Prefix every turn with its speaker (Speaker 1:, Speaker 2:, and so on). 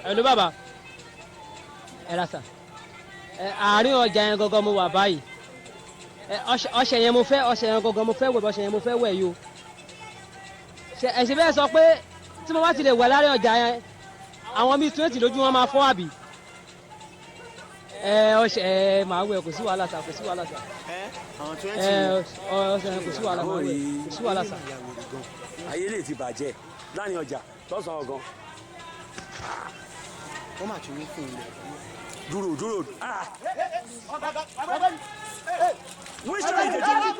Speaker 1: Hello bàbá ẹ ra sà àárín ọjà yẹn gangan mo wà báyìí ọṣẹ yẹn mo gangan mo fẹ́ wẹ̀ ọṣẹ yẹn mo fẹ́ wẹ̀ yìí o ẹ ṣe bẹ́ẹ̀ sọ pé tí mo bá ti lè wẹ̀ láàrin ọjà yẹn àwọn bíi 20 lójú wọn máa fọ́ àbí ọṣẹ màá wẹ̀ kò sí wàhálà sà
Speaker 2: àwọn 20
Speaker 1: ọṣẹ kò sí wàhálà màá wẹ̀ kò sí wàhálà sà.
Speaker 2: ayé lè ti bàjẹ́ láàrin ọjà lọ́sàn-án gan. wọ́n máa tún ní fún ilẹ̀. dúró. wíṣọ ìdèjì.